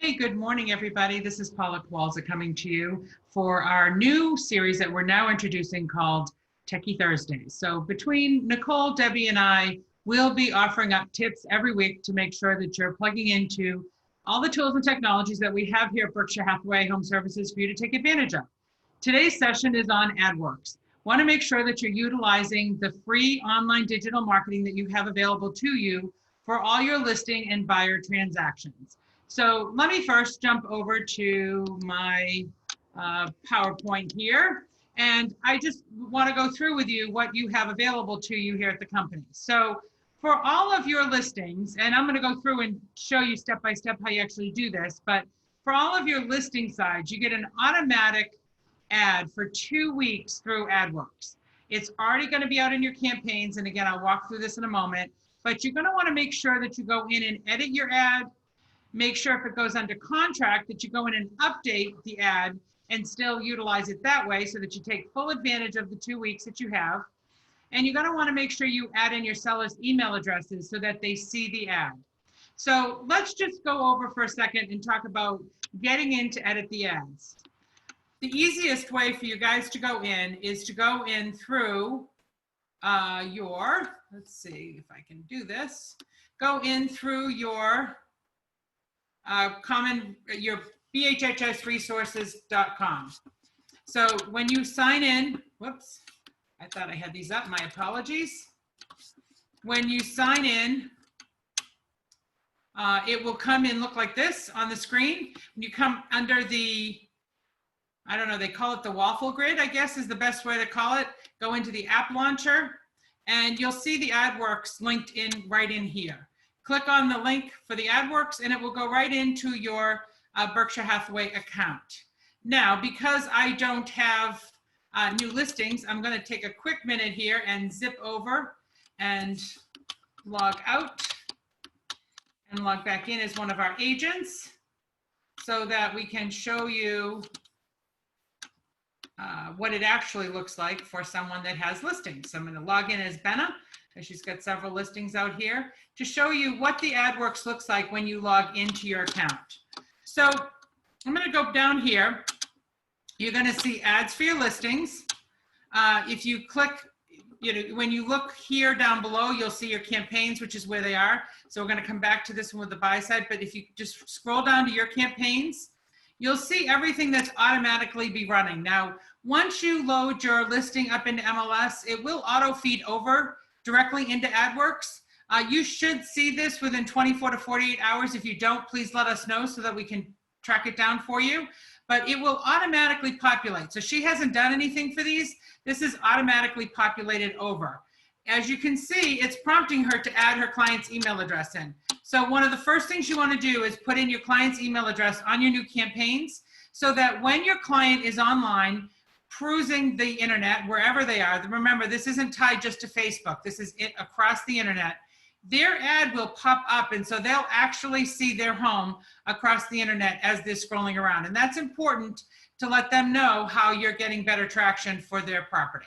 Hey, good morning, everybody. This is Paula Kowalska coming to you for our new series that we're now introducing called Techie Thursdays. So between Nicole, Debbie, and I, we'll be offering up tips every week to make sure that you're plugging into all the tools and technologies that we have here at Berkshire Hathaway Home Services for you to take advantage of. Today's session is on ADWERX. Want to make sure that you're utilizing the free online digital marketing that you have available to you for all your listing and buyer transactions. So let me first jump over to my PowerPoint here. And I just want to go through with you what you have available to you here at the company. So for all of your listings, and I'm going to go through and show you step by step how you actually do this, but for all of your listing sides, you get an automatic ad for 2 weeks through ADWERX. It's already going to be out in your campaigns. And again, I'll walk through this in a moment, but you're going to want to make sure that you go in and edit your ad. Make sure if it goes under contract that you go in and update the ad and still utilize it that way so that you take full advantage of the 2 weeks that you have. And you're going to want to make sure you add in your seller's email addresses so that they see the ad. So let's just go over for a second and talk about getting in to edit the ads. The easiest way for you guys to go in is to go in through let's see if I can do this, go in through your your bhhsresources.com. So when you sign in, whoops, I thought I had these up, my apologies. When you sign in, it will come in, look like this on the screen. When you come under the, I don't know, they call it the waffle grid, I guess is the best way to call it. Go into the app launcher and you'll see the ADWERX linked in right in here. Click on the link for the ADWERX and it will go right into your Berkshire Hathaway account. Now, because I don't have new listings, I'm going to take a quick minute here and zip over and log out and log back in as one of our agents so that we can show you what it actually looks like for someone that has listings. So I'm going to log in as Benna. She's got several listings out here to show you what the ADWERX looks like when you log into your account. So I'm going to go down here. You're going to see ads for your listings. If you click, when you look here down below, you'll see your campaigns, which is where they are. So we're going to come back to this one with the buy side. But if you just scroll down to your campaigns, you'll see everything that's automatically be running. Now, once you load your listing up into MLS, it will auto feed over directly into ADWERX. You should see this within 24 to 48 hours. If you don't, please let us know so that we can track it down for you. But it will automatically populate. So she hasn't done anything for these. This is automatically populated over. As you can see, it's prompting her to add her client's email address in. So one of the first things you want to do is put in your client's email address on your new campaigns so that when your client is online, cruising the internet, wherever they are, remember, this isn't tied just to Facebook. This is it across the internet. Their ad will pop up, and so they'll actually see their home across the internet as they're scrolling around. And that's important to let them know how you're getting better traction for their property.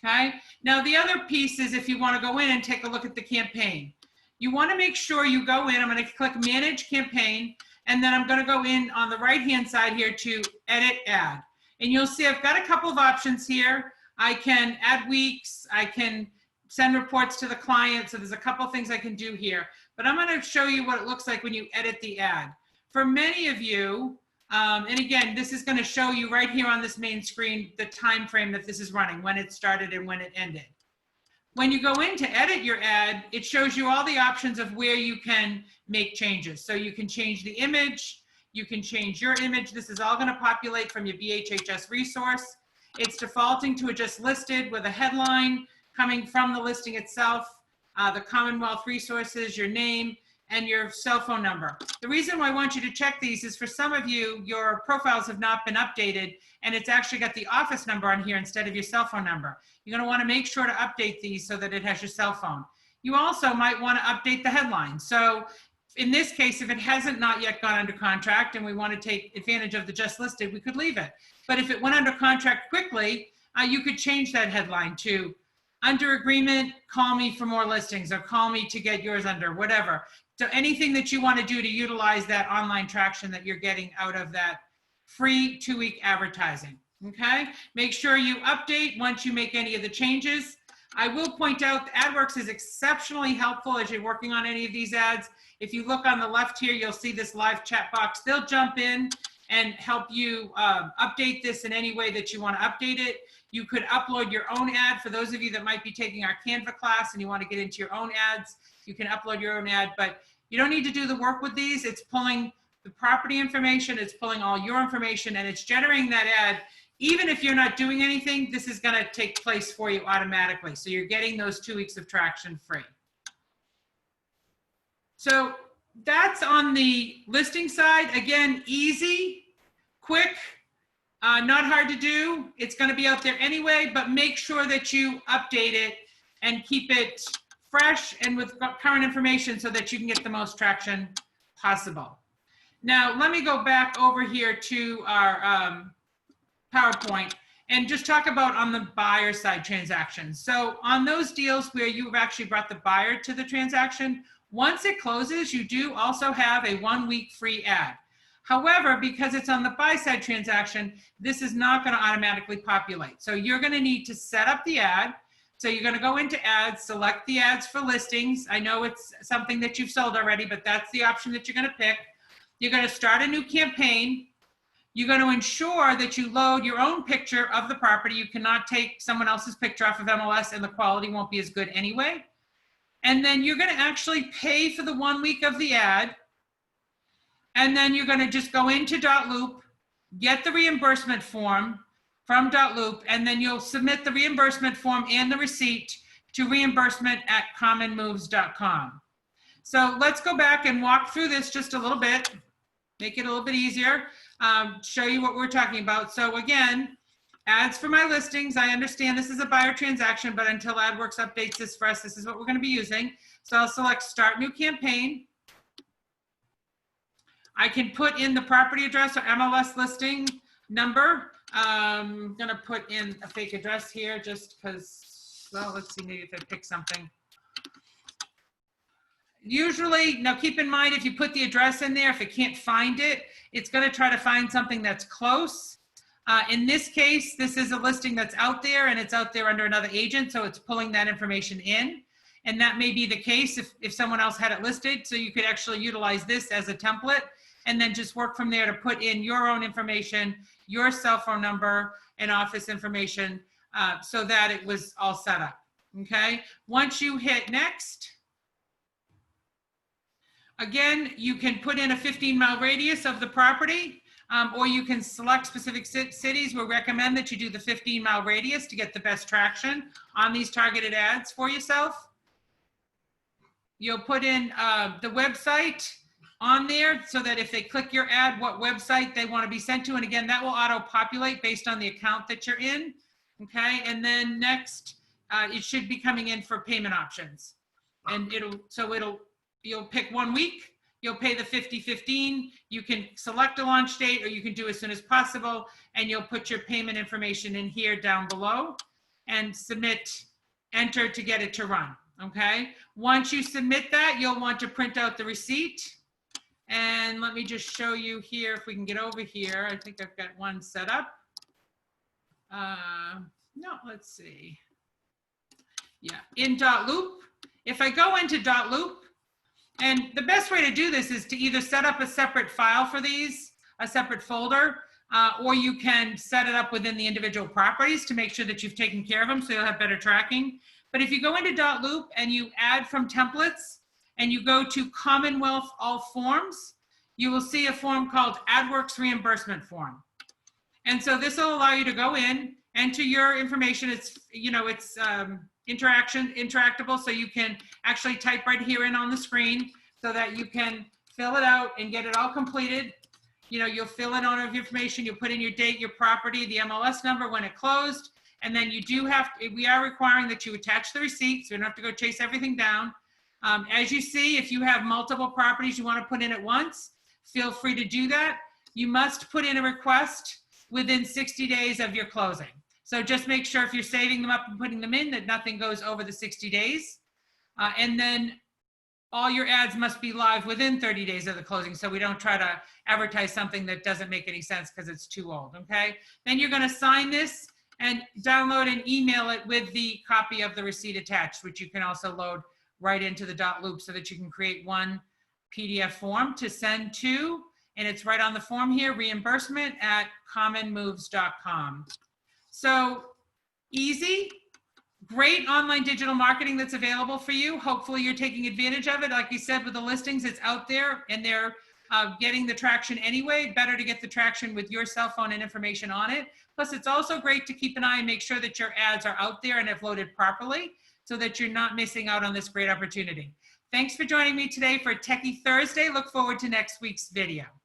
Okay? Now, the other piece is if you want to go in and take a look at the campaign. You want to make sure you go in. I'm going to click Manage Campaign, and then I'm going to go in on the right-hand side here to Edit Ad. And you'll see I've got a couple of options here. I can add weeks. I can send reports to the client. So there's a couple of things I can do here. But I'm going to show you what it looks like when you edit the ad. For many of you, and again, this is going to show you right here on this main screen the time frame that this is running, when it started and when it ended. When you go in to edit your ad, it shows you all the options of where you can make changes. So you can change the image. You can change your image. This is all going to populate from your BHHS resource. It's defaulting to a just listed with a headline coming from the listing itself, the Commonwealth resources, your name, and your cell phone number. The reason why I want you to check these is for some of you, your profiles have not been updated, and it's actually got the office number on here instead of your cell phone number. You're going to want to make sure to update these so that it has your cell phone. You also might want to update the headline. So in this case, if it hasn't not yet gone under contract and we want to take advantage of the just listed, we could leave it. But if it went under contract quickly, you could change that headline to under agreement, call me for more listings, or call me to get yours under, whatever. So anything that you want to do to utilize that online traction that you're getting out of that free 2-week advertising, okay? Make sure you update once you make any of the changes. I will point out AdWERX is exceptionally helpful as you're working on any of these ads. If you look on the left here, you'll see this live chat box. They'll jump in and help you update this in any way that you want to update it. You could upload your own ad. For those of you that might be taking our Canva class and you want to get into your own ads, you can upload your own ad, but you don't need to do the work with these. It's pulling the property information, it's pulling all your information, and it's generating that ad. Even if you're not doing anything, this is going to take place for you automatically. So you're getting those 2 weeks of traction free. So that's on the listing side. Again, easy, quick, not hard to do. It's going to be out there anyway, but make sure that you update it and keep it fresh and with current information so that you can get the most traction possible. Now, let me go back over here to our PowerPoint and just talk about on the buyer side transactions. So on those deals where you've actually brought the buyer to the transaction, once it closes, you do also have a 1-week free ad. However, because it's on the buy side transaction, this is not going to automatically populate. So you're going to need to set up the ad. So you're going to go into ads, select the ads for listings. I know it's something that you've sold already, but that's the option that you're going to pick. You're going to start a new campaign. You're going to ensure that you load your own picture of the property. You cannot take someone else's picture off of MLS and the quality won't be as good anyway. And then you're going to actually pay for the 1 week of the ad. And then you're going to just go into .loop, get the reimbursement form from .loop, and then you'll submit the reimbursement form and the receipt to reimbursement@commonmoves.com. So let's go back and walk through this just a little bit, make it a little bit easier, show you what we're talking about. So again, ads for my listings. I understand this is a buyer transaction, but until AdWERX updates this for us, this is what we're going to be using. So I'll select Start New Campaign. I can put in the property address or MLS listing number. I'm going to put in a fake address here just because, well, let's see, maybe if I pick something. Usually, now keep in mind, if you put the address in there, if it can't find it, it's going to try to find something that's close. In this case, this is a listing that's out there and it's out there under another agent, so it's pulling that information in. And that may be the case if someone else had it listed, so you could actually utilize this as a template and then just work from there to put in your own information, your cell phone number and office information so that it was all set up, okay? Once you hit next, again, you can put in a 15-mile radius of the property, or you can select specific cities. We recommend that you do the 15-mile radius to get the best traction on these targeted ads for yourself. You'll put in the website on there so that if they click your ad, what website they want to be sent to. And again, that will auto-populate based on the account that you're in, okay? And then next, it should be coming in for payment options. And you'll pick 1 week, you'll pay the $50.15, you can select a launch date or you can do as soon as possible, and you'll put your payment information in here down below and submit, enter to get it to run, okay? Once you submit that, you'll want to print out the receipt. And let me just show you here, if we can get over here. I think I've got one set up. No, let's see. Yeah, in .loop. If I go into .loop, and the best way to do this is to either set up a separate file for these, a separate folder, or you can set it up within the individual properties to make sure that you've taken care of them so you'll have better tracking. But if you go into .loop and you add from templates and you go to Commonwealth All Forms, you will see a form called AdWERX Reimbursement Form. And so this will allow you to go in, enter your information. It's, you know, it's interactable, so you can actually type right here in on the screen so that you can fill it out and get it all completed. You know, you'll fill in all of your information, you'll put in your date, your property, the MLS number when it closed, and then you do have, we are requiring that you attach the receipt, so you don't have to go chase everything down. As you see, if you have multiple properties you want to put in at once, feel free to do that. You must put in a request within 60 days of your closing. So just make sure if you're saving them up and putting them in that nothing goes over the 60 days. And then all your ads must be live within 30 days of the closing. So we don't try to advertise something that doesn't make any sense because it's too old, okay? Then you're gonna sign this and download and email it with the copy of the receipt attached, which you can also load right into the .loop so that you can create one PDF form to send to, and it's right on the form here, reimbursement@commonmoves.com. So easy, great online digital marketing that's available for you. Hopefully you're taking advantage of it. Like you said, with the listings, it's out there and they're getting the traction anyway. Better to get the traction with your cell phone and information on it. Plus, it's also great to keep an eye and make sure that your ads are out there and have loaded properly so that you're not missing out on this great opportunity. Thanks for joining me today for Techie Thursday. Look forward to next week's video.